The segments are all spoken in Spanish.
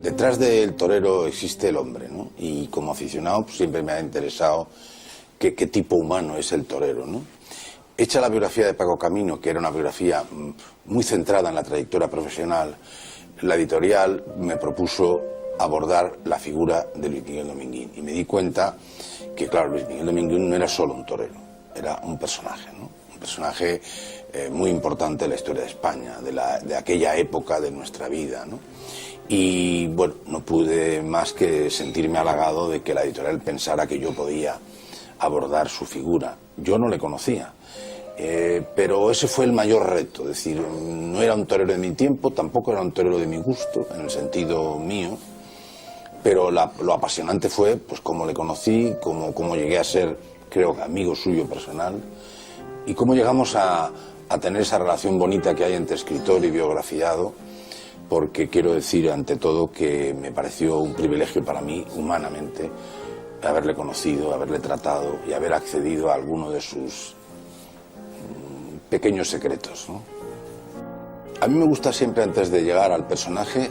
Detrás del torero existe el hombre, ¿no? Y como aficionado pues, siempre me ha interesado qué tipo humano es el torero, ¿no? Hecha la biografía de Paco Camino, que era una biografía muy centrada en la trayectoria profesional, la editorial me propuso abordar la figura de Luis Miguel Dominguín. Y me di cuenta que, claro, Luis Miguel Dominguín no era solo un torero, era un personaje, ¿no? Un personaje muy importante en la historia de España, de aquella época de nuestra vida, ¿no? Y bueno, no pude más que sentirme halagado de que la editorial pensara que yo podía abordar su figura. Yo no le conocía, pero ese fue el mayor reto, es decir, no era un torero de mi tiempo, tampoco era un torero de mi gusto, en el sentido mío, pero lo apasionante fue pues cómo le conocí, cómo llegué a ser, creo que amigo suyo personal, y cómo llegamos a tener esa relación bonita que hay entre escritor y biografiado, porque quiero decir ante todo que me pareció un privilegio para mí, humanamente, haberle conocido, haberle tratado y haber accedido a alguno de sus pequeños secretos, ¿no? A mí me gusta siempre, antes de llegar al personaje,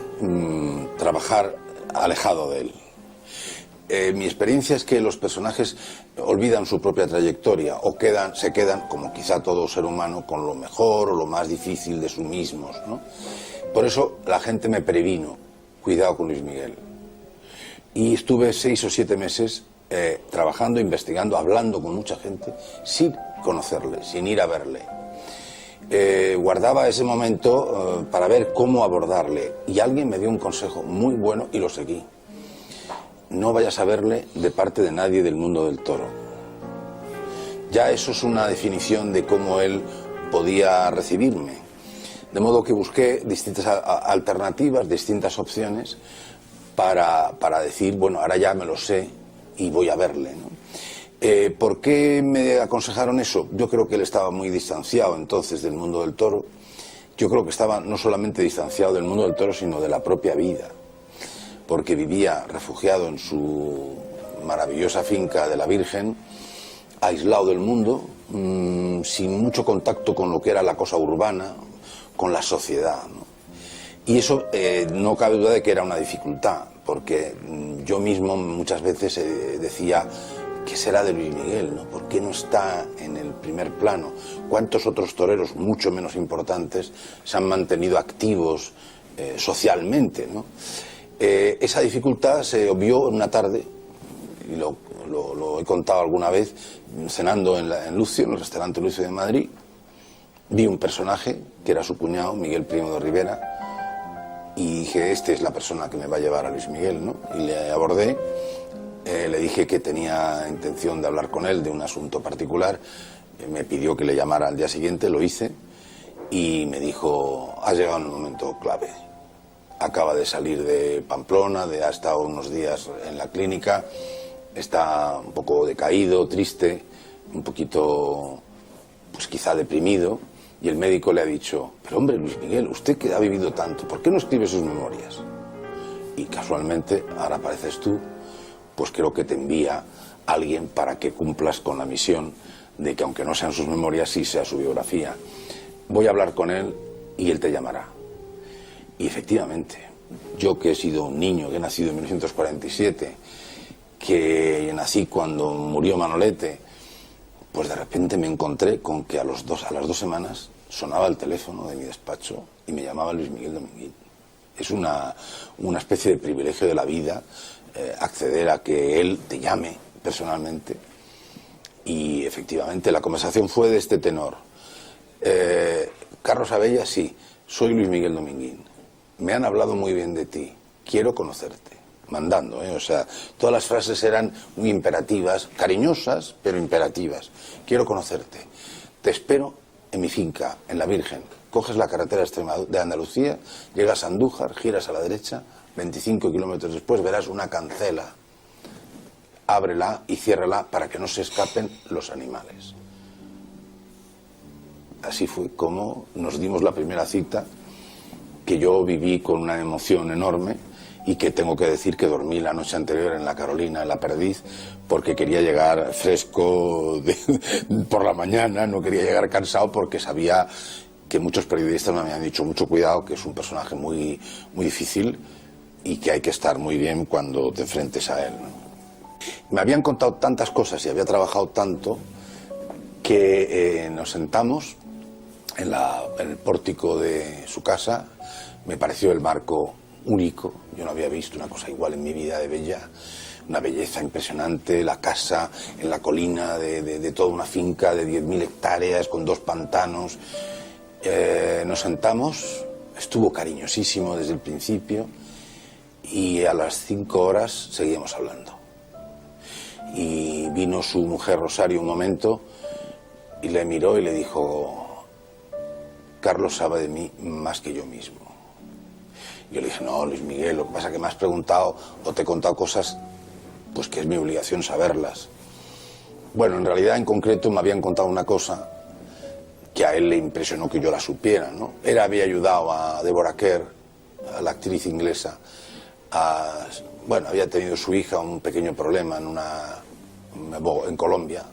trabajar alejado de él. Mi experiencia es que los personajes olvidan su propia trayectoria o se quedan, como quizá todo ser humano, con lo mejor o lo más difícil de sí mismos, ¿no? Por eso la gente me previno, cuidado con Luis Miguel. Y estuve 6 o 7 meses trabajando, investigando, hablando con mucha gente, sin conocerle, sin ir a verle. Guardaba ese momento para ver cómo abordarle. Y alguien me dio un consejo muy bueno y lo seguí. No vayas a verle de parte de nadie del mundo del toro. Ya eso es una definición de cómo él podía recibirme. De modo que busqué distintas alternativas, distintas opciones para decir, bueno, ahora ya me lo sé y voy a verle, ¿no? ¿Por qué me aconsejaron eso? Yo creo que él estaba muy distanciado entonces del mundo del toro. Yo creo que estaba no solamente distanciado del mundo del toro, sino de la propia vida, porque vivía refugiado en su maravillosa finca de la Virgen, aislado del mundo, sin mucho contacto con lo que era la cosa urbana, con la sociedad, ¿no? Y eso no cabe duda de que era una dificultad, porque yo mismo muchas veces decía, ¿qué será de Luis Miguel, ¿no? ¿Por qué no está en el primer plano? ¿Cuántos otros toreros, mucho menos importantes, se han mantenido activos socialmente, ¿no? Esa dificultad se obvió en una tarde, y lo he contado alguna vez, cenando en Lucio, en el restaurante Lucio de Madrid. Vi un personaje, que era su cuñado, Miguel Primo de Rivera, y dije, esta es la persona que me va a llevar a Luis Miguel, ¿no? Y le abordé, le dije que tenía intención de hablar con él de un asunto particular, me pidió que le llamara al día siguiente, lo hice, y me dijo, has llegado en un momento clave. Acaba de salir de Pamplona, ha estado unos días en la clínica, está un poco decaído, triste, un poquito, pues quizá deprimido. Y el médico le ha dicho, pero hombre, Luis Miguel, usted que ha vivido tanto, ¿por qué no escribe sus memorias? Y casualmente, ahora apareces tú, pues creo que te envía alguien para que cumplas con la misión de que aunque no sean sus memorias, sí sea su biografía. Voy a hablar con él y él te llamará. Y efectivamente, yo que he sido un niño, que he nacido en 1947, que nací cuando murió Manolete, pues de repente me encontré con que a las 2 semanas sonaba el teléfono de mi despacho y me llamaba Luis Miguel Dominguín. Es una especie de privilegio de la vida acceder a que él te llame personalmente. Y efectivamente la conversación fue de este tenor. Carlos Abella, sí, soy Luis Miguel Dominguín. Me han hablado muy bien de ti, quiero conocerte. Mandando, o sea, todas las frases eran muy imperativas, cariñosas, pero imperativas. Quiero conocerte. Te espero en mi finca, en la Virgen. Coges la carretera de Andalucía, llegas a Andújar, giras a la derecha, 25 kilómetros después verás una cancela. Ábrela y ciérrala para que no se escapen los animales. Así fue como nos dimos la primera cita, que yo viví con una emoción enorme, y que tengo que decir que dormí la noche anterior en la Carolina, en la Perdiz, porque quería llegar fresco por la mañana, no quería llegar cansado, porque sabía que muchos periodistas me habían dicho mucho cuidado, que es un personaje muy, muy difícil, y que hay que estar muy bien cuando te enfrentes a él, ¿no? Me habían contado tantas cosas y había trabajado tanto que nos sentamos en el pórtico de su casa. Me pareció el marco único, yo no había visto una cosa igual en mi vida de bella, una belleza impresionante, la casa en la colina de toda una finca de 10.000 hectáreas con 2 pantanos. Nos sentamos, estuvo cariñosísimo desde el principio y a las 5 horas seguíamos hablando. Y vino su mujer Rosario un momento y le miró y le dijo: Carlos sabe de mí más que yo mismo. Yo le dije: no, Luis Miguel, lo que pasa es que me has preguntado o te he contado cosas pues que es mi obligación saberlas. Bueno, en realidad en concreto me habían contado una cosa que a él le impresionó que yo la supiera, ¿no? Él había ayudado a Deborah Kerr, a la actriz inglesa, bueno, había tenido su hija un pequeño problema en Colombia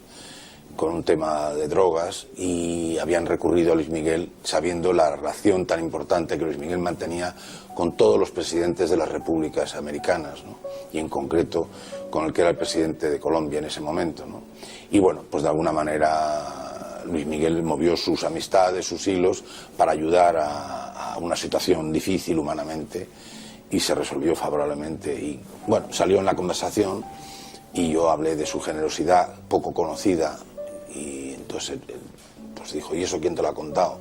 con un tema de drogas y habían recurrido a Luis Miguel sabiendo la relación tan importante que Luis Miguel mantenía con todos los presidentes de las repúblicas americanas, ¿no? Y en concreto con el que era el presidente de Colombia en ese momento, ¿no? Y bueno, pues de alguna manera Luis Miguel movió sus amistades, sus hilos para ayudar a una situación difícil humanamente y se resolvió favorablemente. Y bueno, salió en la conversación y yo hablé de su generosidad poco conocida y entonces pues dijo: ¿y eso quién te lo ha contado?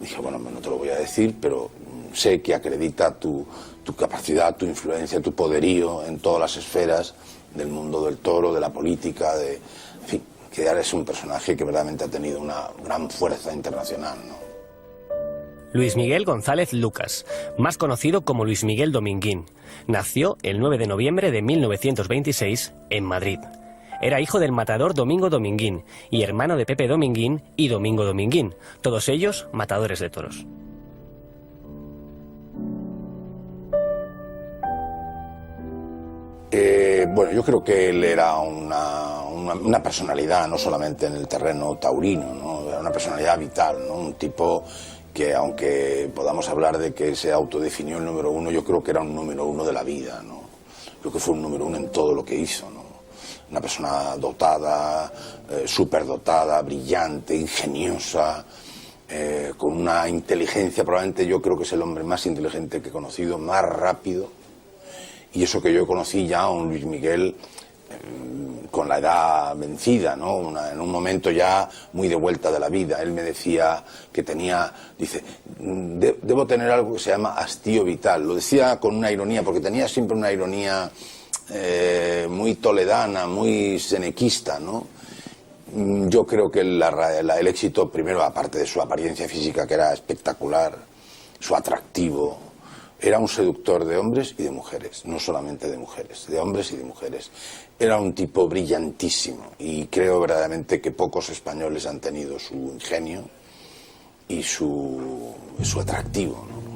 Dije: bueno, no te lo voy a decir, pero sé que acredita tu capacidad, tu influencia, tu poderío en todas las esferas del mundo del toro, de la política, en fin, que eres un personaje que verdaderamente ha tenido una gran fuerza internacional, ¿no? Luis Miguel González Lucas, más conocido como Luis Miguel Dominguín, nació el 9 de noviembre de 1926 en Madrid. Era hijo del matador Domingo Dominguín y hermano de Pepe Dominguín y Domingo Dominguín, todos ellos matadores de toros. Bueno, yo creo que él era una personalidad, no solamente en el terreno taurino, ¿no? Era una personalidad vital, ¿no? Un tipo que, aunque podamos hablar de que se autodefinió el número uno, yo creo que era un número uno de la vida, ¿no? Creo que fue un número uno en todo lo que hizo, ¿no? Una persona dotada, superdotada, brillante, ingeniosa, con una inteligencia, probablemente yo creo que es el hombre más inteligente que he conocido, más rápido. Y eso que yo conocí ya a un Luis Miguel con la edad vencida, ¿no? En un momento ya muy de vuelta de la vida. Él me decía que dice, debo tener algo que se llama hastío vital. Lo decía con una ironía, porque tenía siempre una ironía muy toledana, muy senequista, ¿no? Yo creo que el éxito, primero, aparte de su apariencia física, que era espectacular, su atractivo, era un seductor de hombres y de mujeres, no solamente de mujeres, de hombres y de mujeres. Era un tipo brillantísimo y creo verdaderamente que pocos españoles han tenido su ingenio y su atractivo, ¿no?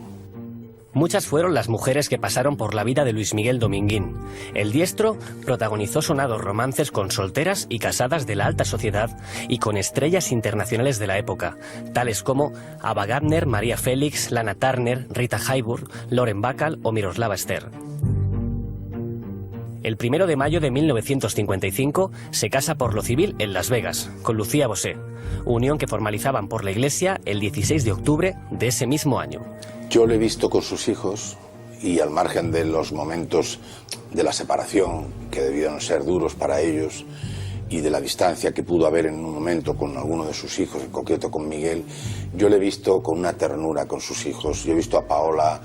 Muchas fueron las mujeres que pasaron por la vida de Luis Miguel Dominguín. El diestro protagonizó sonados romances con solteras y casadas de la alta sociedad y con estrellas internacionales de la época, tales como Ava Gardner, María Félix, Lana Turner, Rita Hayworth, Lauren Bacall o Miroslava Stern. El 1 de mayo de 1955 se casa por lo civil en Las Vegas, con Lucía Bosé, unión que formalizaban por la Iglesia el 16 de octubre de ese mismo año. Yo lo he visto con sus hijos y al margen de los momentos de la separación, que debieron ser duros para ellos, y de la distancia que pudo haber en un momento con alguno de sus hijos, en concreto con Miguel, yo le he visto con una ternura con sus hijos. Yo he visto a Paola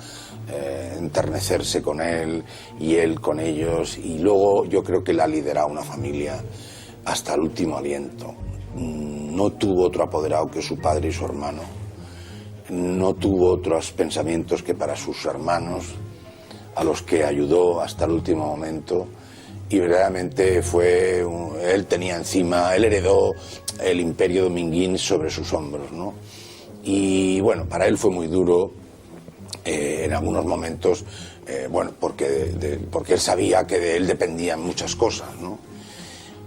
enternecerse con él y él con ellos, y luego yo creo que él ha liderado una familia hasta el último aliento. No tuvo otro apoderado que su padre y su hermano. No tuvo otros pensamientos que para sus hermanos, a los que ayudó hasta el último momento, y verdaderamente él tenía encima, él heredó el imperio dominguín sobre sus hombros, ¿no? Y bueno, para él fue muy duro en algunos momentos, bueno, porque él sabía que de él dependían muchas cosas, ¿no?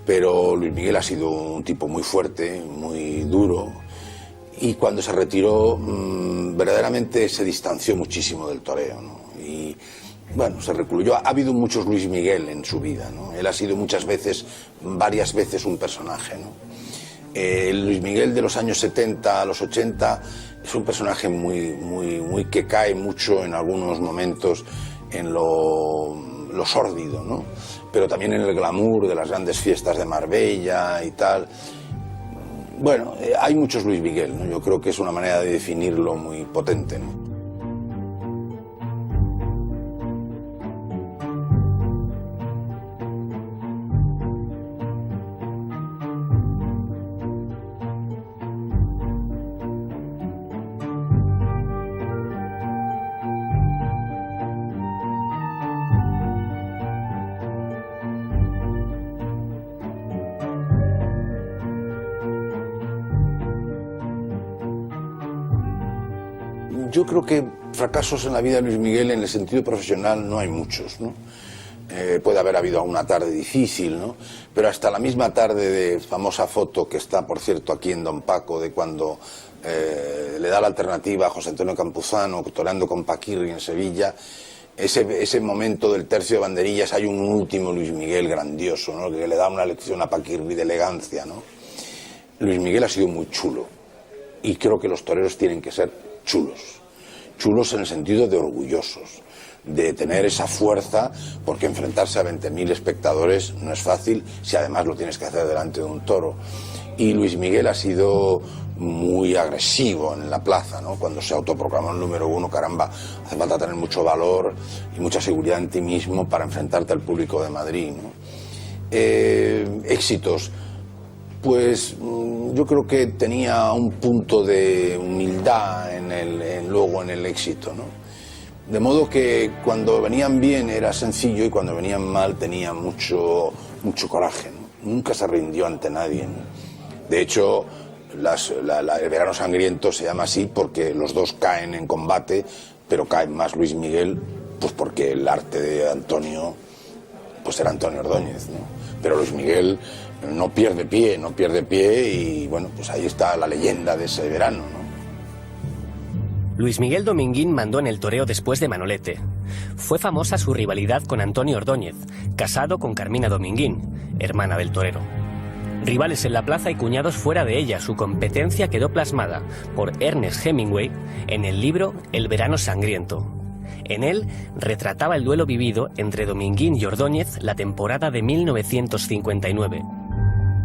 Pero Luis Miguel ha sido un tipo muy fuerte, muy duro. Y cuando se retiró, verdaderamente se distanció muchísimo del toreo, ¿no? Y bueno, se recluyó. Ha habido muchos Luis Miguel en su vida, ¿no? Él ha sido varias veces un personaje, ¿no? El Luis Miguel de los años 70 a los 80 es un personaje muy que cae mucho en algunos momentos en lo sórdido, ¿no? Pero también en el glamour de las grandes fiestas de Marbella y tal. Bueno, hay muchos Luis Miguel, ¿no? Yo creo que es una manera de definirlo muy potente, ¿no? Yo creo que fracasos en la vida de Luis Miguel en el sentido profesional no hay muchos, ¿no? Puede haber habido una tarde difícil, ¿no? Pero hasta la misma tarde de famosa foto que está, por cierto, aquí en Don Paco, de cuando le da la alternativa a José Antonio Campuzano toreando con Paquirri en Sevilla, ese momento del tercio de banderillas, hay un último Luis Miguel grandioso, ¿no? Que le da una lección a Paquirri de elegancia, ¿no? Luis Miguel ha sido muy chulo y creo que los toreros tienen que ser chulos en el sentido de orgullosos, de tener esa fuerza, porque enfrentarse a 20.000 espectadores no es fácil si además lo tienes que hacer delante de un toro. Y Luis Miguel ha sido muy agresivo en la plaza, ¿no? Cuando se autoproclamó el número uno, caramba, hace falta tener mucho valor y mucha seguridad en ti mismo para enfrentarte al público de Madrid, ¿no? Éxitos. Pues yo creo que tenía un punto de humildad luego en el éxito, ¿no? De modo que cuando venían bien era sencillo y cuando venían mal tenía mucho coraje, ¿no? Nunca se rindió ante nadie, ¿no? De hecho, el Verano Sangriento se llama así porque los dos caen en combate, pero cae más Luis Miguel, pues porque el arte de Antonio, pues era Antonio Ordóñez, ¿no? Pero Luis Miguel no pierde pie y bueno, pues ahí está la leyenda de ese verano, ¿no? Luis Miguel Dominguín mandó en el toreo después de Manolete. Fue famosa su rivalidad con Antonio Ordóñez, casado con Carmina Dominguín, hermana del torero. Rivales en la plaza y cuñados fuera de ella, su competencia quedó plasmada por Ernest Hemingway en el libro El Verano Sangriento. En él retrataba el duelo vivido entre Dominguín y Ordóñez la temporada de 1959.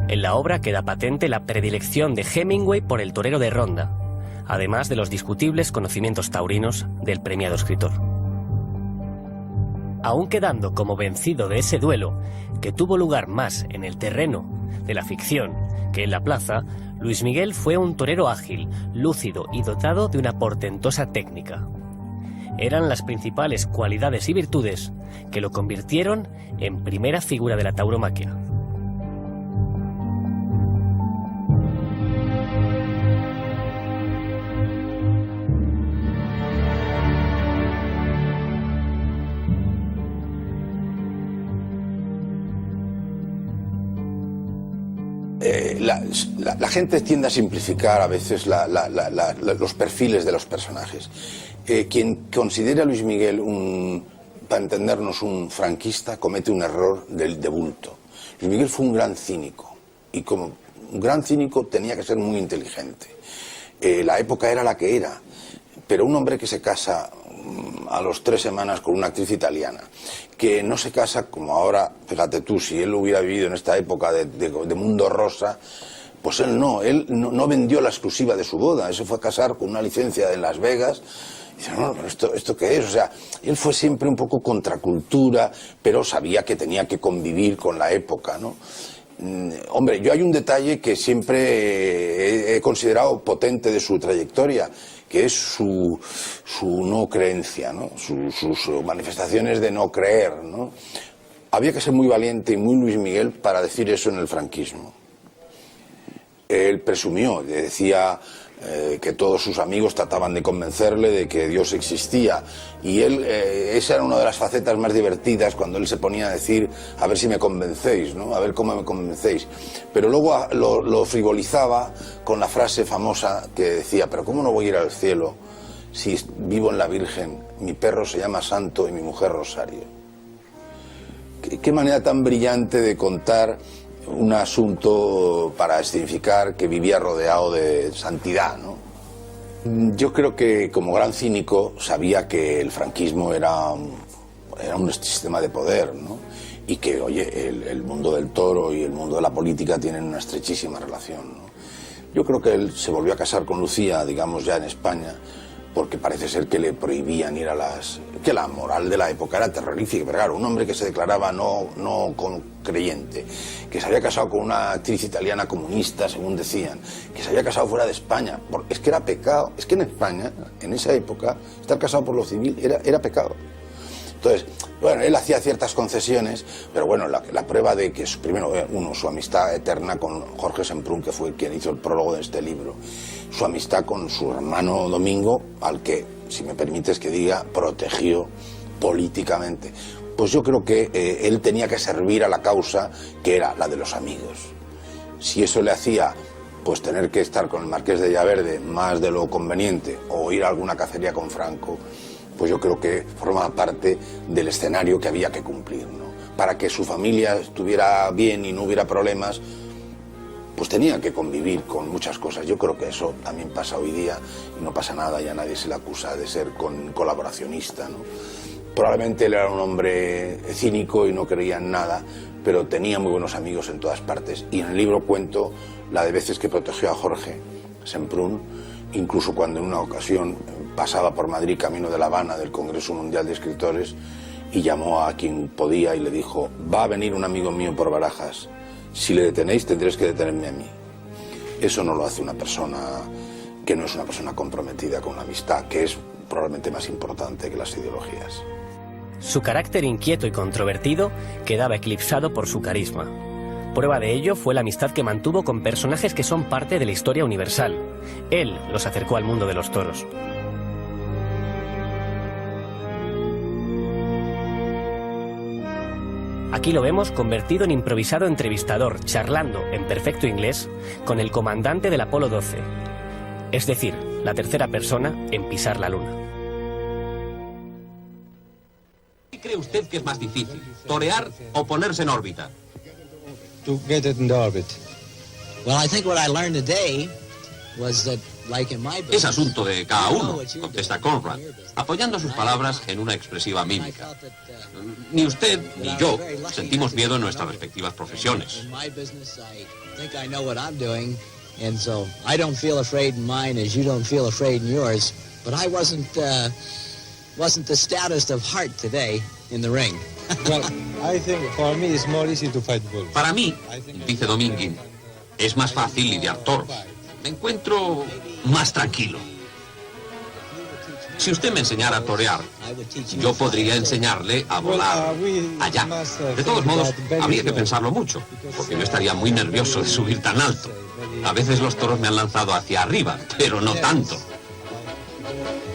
En la obra queda patente la predilección de Hemingway por el torero de Ronda, además de los discutibles conocimientos taurinos del premiado escritor. Aún quedando como vencido de ese duelo, que tuvo lugar más en el terreno de la ficción que en la plaza, Luis Miguel fue un torero ágil, lúcido y dotado de una portentosa técnica. Eran las principales cualidades y virtudes que lo convirtieron en primera figura de la tauromaquia. La gente tiende a simplificar a veces los perfiles de los personajes. Quien considera a Luis Miguel para entendernos, un franquista, comete un error de bulto. Luis Miguel fue un gran cínico y como un gran cínico tenía que ser muy inteligente. La época era la que era, pero un hombre que se casa a los 3 semanas con una actriz italiana, que no se casa como ahora, fíjate tú, si él hubiera vivido en esta época de mundo rosa, pues él no vendió la exclusiva de su boda, él se fue a casar con una licencia de Las Vegas. Y dice, no, pero ¿esto qué es? O sea, él fue siempre un poco contracultura, pero sabía que tenía que convivir con la época, ¿no? Hombre, yo hay un detalle que siempre he considerado potente de su trayectoria, que es su no creencia, ¿no? Sus manifestaciones de no creer, ¿no? Había que ser muy valiente y muy Luis Miguel para decir eso en el franquismo. Él presumió, decía que todos sus amigos trataban de convencerle de que Dios existía, y él, esa era una de las facetas más divertidas, cuando él se ponía a decir, a ver si me convencéis, ¿no? A ver cómo me convencéis, pero luego lo frivolizaba con la frase famosa que decía, pero ¿cómo no voy a ir al cielo si vivo en la Virgen, mi perro se llama Santo y mi mujer Rosario. Qué manera tan brillante de contar un asunto para escenificar que vivía rodeado de santidad, ¿no? Yo creo que como gran cínico sabía que el franquismo era un sistema de poder, ¿no? Y que, oye, el mundo del toro y el mundo de la política tienen una estrechísima relación, ¿no? Yo creo que él se volvió a casar con Lucía, digamos, ya en España, porque parece ser que le prohibían ir a las... que la moral de la época era terrorífica, pero claro, un hombre que se declaraba no creyente, que se había casado con una actriz italiana comunista, según decían, que se había casado fuera de España, es que era pecado, es que en España, en esa época, estar casado por lo civil era pecado. Entonces, bueno, él hacía ciertas concesiones, pero bueno, la prueba de que, primero, su amistad eterna con Jorge Semprún, que fue quien hizo el prólogo de este libro, su amistad con su hermano Domingo, al que, si me permites que diga, protegió políticamente. Pues yo creo que él tenía que servir a la causa que era la de los amigos. Si eso le hacía pues tener que estar con el Marqués de Villaverde más de lo conveniente, o ir a alguna cacería con Franco, pues yo creo que forma parte del escenario que había que cumplir, ¿no? Para que su familia estuviera bien y no hubiera problemas, pues tenía que convivir con muchas cosas. Yo creo que eso también pasa hoy día y no pasa nada, ya nadie se le acusa de ser colaboracionista, ¿no? Probablemente él era un hombre cínico y no creía en nada, pero tenía muy buenos amigos en todas partes. Y en el libro cuento la de veces que protegió a Jorge Semprún, incluso cuando en una ocasión pasaba por Madrid camino de La Habana del Congreso Mundial de Escritores y llamó a quien podía y le dijo: va a venir un amigo mío por Barajas, si le detenéis tendréis que detenerme a mí. Eso no lo hace una persona que no es una persona comprometida con la amistad, que es probablemente más importante que las ideologías. Su carácter inquieto y controvertido quedaba eclipsado por su carisma. Prueba de ello fue la amistad que mantuvo con personajes que son parte de la historia universal. Él los acercó al mundo de los toros. Aquí lo vemos convertido en improvisado entrevistador, charlando en perfecto inglés con el comandante del Apolo 12, es decir, la tercera persona en pisar la luna. ¿Qué cree usted que es más difícil, torear o ponerse en órbita? To get it in the orbit. Well, I think what I learned today was that, like in my business, Es asunto de cada uno, contesta Conrad, apoyando sus palabras en una expresiva mímica. Ni usted ni yo sentimos miedo en nuestras respectivas profesiones. in my business, I think I know what I'm doing, and so I don't feel afraid in mine as you don't feel afraid in yours. But I wasn't the stoutest of heart today in the ring. Well, I think for me it's more easy to fight bulls. Para mí, dice Dominguín, es más fácil lidiar toros. Me encuentro más tranquilo. Si usted me enseñara a torear, yo podría enseñarle a volar allá. De todos modos, habría que pensarlo mucho, porque yo estaría muy nervioso de subir tan alto. A veces los toros me han lanzado hacia arriba, pero no tanto.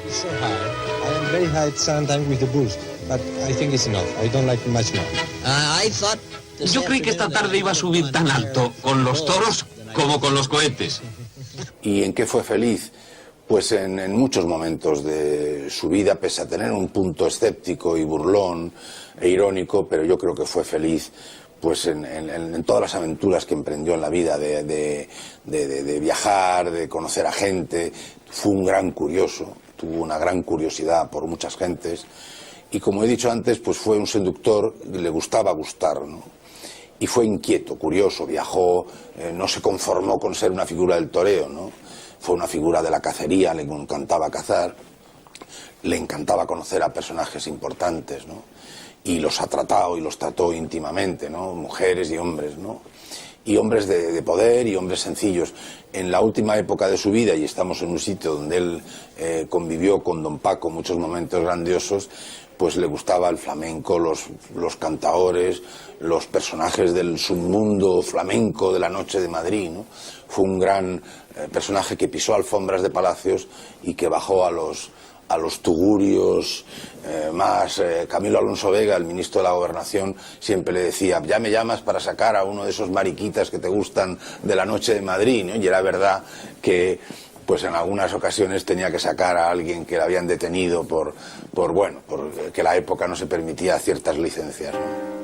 So high. I am very high sometimes with the bulls, but I think it's enough. I don't like much more. I thought this Yo creí que esta tarde iba a subir tan alto con los toros como con los cohetes. ¿Y en qué fue feliz? Pues en muchos momentos de su vida, pese a tener un punto escéptico y burlón e irónico, pero yo creo que fue feliz pues en todas las aventuras que emprendió en la vida, de viajar, de conocer a gente. Fue un gran curioso, tuvo una gran curiosidad por muchas gentes y, como he dicho antes, pues fue un seductor, le gustaba gustar, ¿no? Y fue inquieto, curioso, viajó, no se conformó con ser una figura del toreo, ¿no? Fue una figura de la cacería, le encantaba cazar, le encantaba conocer a personajes importantes, ¿no? Y los ha tratado y los trató íntimamente, ¿no? Mujeres y hombres, ¿no? Y hombres de poder y hombres sencillos. En la última época de su vida, y estamos en un sitio donde él convivió con don Paco muchos momentos grandiosos, pues le gustaba el flamenco, los cantaores, los personajes del submundo flamenco de la noche de Madrid, ¿no? Fue un gran personaje que pisó alfombras de palacios y que bajó a los tugurios más. Camilo Alonso Vega, el ministro de la Gobernación, siempre le decía: ya me llamas para sacar a uno de esos mariquitas que te gustan de la noche de Madrid, ¿no? Y era verdad que pues en algunas ocasiones tenía que sacar a alguien que le habían detenido por que la época no se permitía ciertas licencias, ¿no?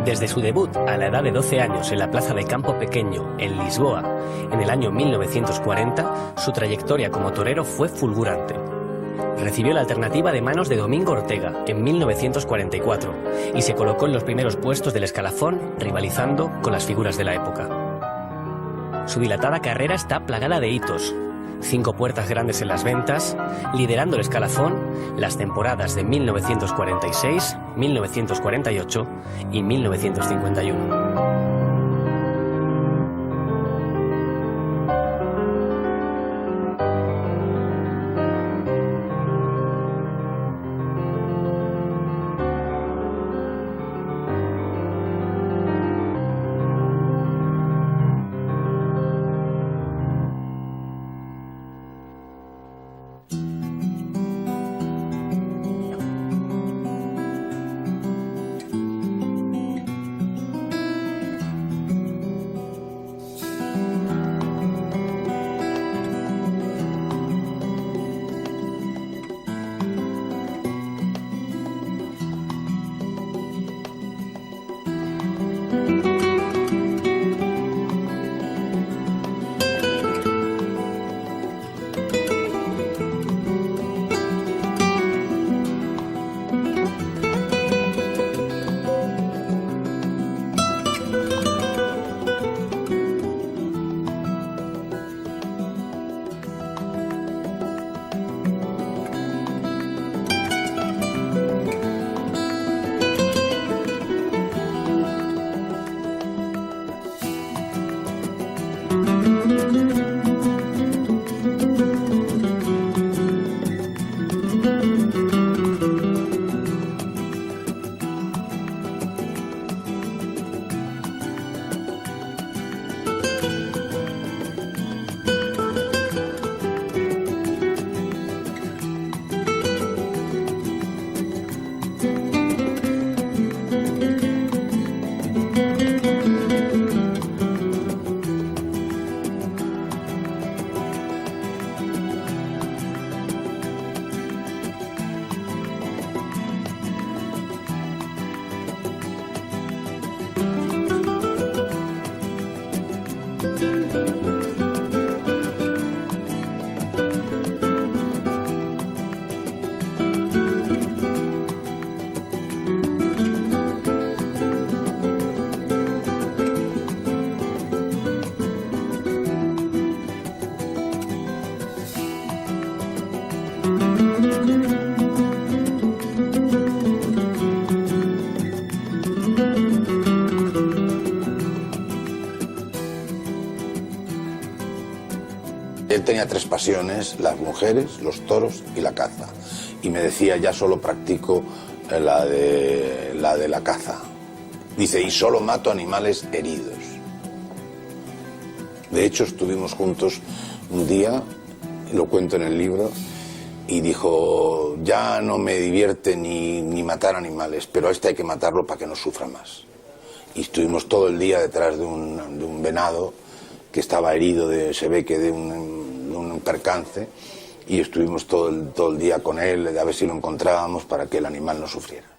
Desde su debut a la edad de 12 años en la Plaza de Campo Pequeño, en Lisboa, en el año 1940, su trayectoria como torero fue fulgurante. Recibió la alternativa de manos de Domingo Ortega en 1944 y se colocó en los primeros puestos del escalafón, rivalizando con las figuras de la época. Su dilatada carrera está plagada de hitos. 5 puertas grandes en las ventas, liderando el escalafón las temporadas de 1946, 1948 y 1951. Él tenía 3 pasiones: las mujeres, los toros y la caza. Y me decía, ya solo practico la de la caza. Dice, y solo mato animales heridos. De hecho, estuvimos juntos un día, lo cuento en el libro, y dijo, ya no me divierte ni matar animales, pero a este hay que matarlo para que no sufra más. Y estuvimos todo el día detrás de un venado que estaba herido, se ve que de un percance, y estuvimos todo el día con él, a ver si lo encontrábamos para que el animal no sufriera.